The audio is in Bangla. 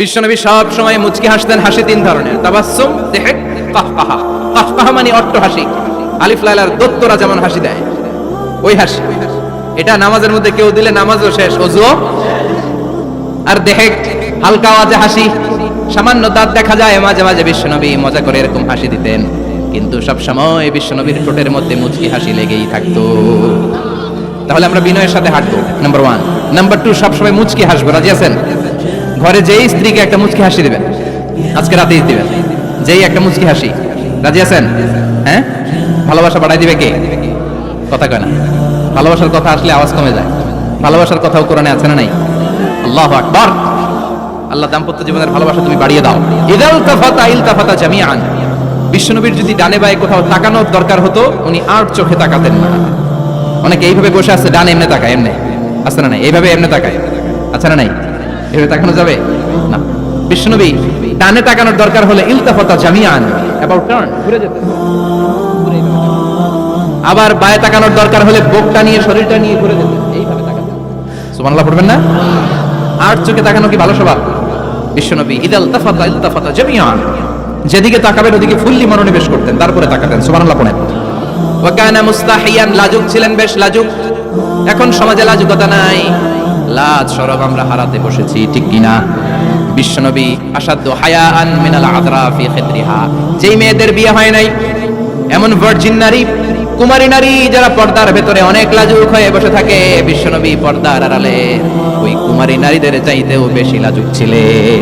বিশ্বনবী সব সময় মুচকি হাসতেন। হাসি তিন ধরনের, তাবাসসুম, দিহক, কাহকাহা। কাহকাহা মানে অট্ট হাসি, আলিফ লাইলার দত্তরা যেমন হাসি দেয় ওই হাসি। এটা নামাজের মধ্যে কেউ দিলে নামাজও শেষ, ওযুও। আর দিহক হালকা আওয়াজে হাসি, সামান্য দাঁত দেখা যায় মাঝে মাঝে বিশ্বনবী মজা করে এরকম হাসি দিতেন, কিন্তু সব সময় বিশ্বনবীর ঠোঁটের মধ্যে মুচকি হাসি লেগেই থাকতো। তাহলে আমরা বিনয়ের সাথে হাঁটবো, নাম্বার 1। নাম্বার 2, সব সময় মুচকি হাসবো। রাজি আছেন? ঘরে যেই স্ত্রীকে একটা মুচকি হাসি দিবেন, আজকে রাতেই দিবেন, যেই একটা মুচকি হাসি। রাজি আছেন? হ্যাঁ, ভালোবাসা বাড়াই দিবে কে? কথা কয় না। ভালোবাসার কথা আসলে আওয়াজ কমে যায়। ভালোবাসার কথাও কোরআনে আছে না নাই? আল্লাহু আকবার। আল্লাহ দাম্পত্য জীবনের ভালোবাসা তুমি বাড়িয়ে দাও। ইদাল তাফাতা ইলতাফাতা জামিআন। বিশ্বনবীর যদি ডানে বায়ে কোথাও তাকানোর দরকার হতো, উনি আর চোখে তাকাতেন না। অনেকে এইভাবে বসে আছে, ডানে এমনি তাকায়, এমনি আছে না নাই? এইভাবে এমনি তাকায়, আছে না নাই? এভাবে তাকানো যাবে না। বিশ্বনবী ডানে তাকানোর দরকার হলে ইলতাফাতা জামিআন, অ্যাবাউট টার্ন, ঘুরে যেতেন। আবার বায়ে তাকানোর দরকার হলে বুকটা নিয়ে, শরীরটা নিয়ে ঘুরে যেতেন, এইভাবে তাকাতেন। সুবহানাল্লাহ পড়বেন না? আর চোখে তাকানো কি ভালো স্বভাব? বিশ্বনবী ইদাল তাফাতা ইলতাফাতা জামিআন, যেদিকে তাকাবেন ওদিকে ফুল্লি মনোনিবেশ করতেন, তারপরে তাকাতেন। সুবহানাল্লাহ পড়েন। ওয়া কানা মুস্তাহিয়ান, লাজুক ছিলেন, বেশ লাজুক। এখন সমাজে লাজুকতা নাই, লাজ শরম আমরা হারাতে বসেছি, ঠিক কিনা? বিশ্বনবী আসাদ্দু হায়াআন মিনাল আযরা ফি খিদরিহা, যেই মেয়েদের বিয়ে হয় নাই, এমন ভার্জিন নারী, কুমারী নারী যারা পর্দার ভেতরে অনেক লাজুক হয়ে বসে থাকে, বিশ্বনবী পর্দার আড়ালে ওই কুমারী নারীদের চাইতেও বেশি লাজুক ছিলেন।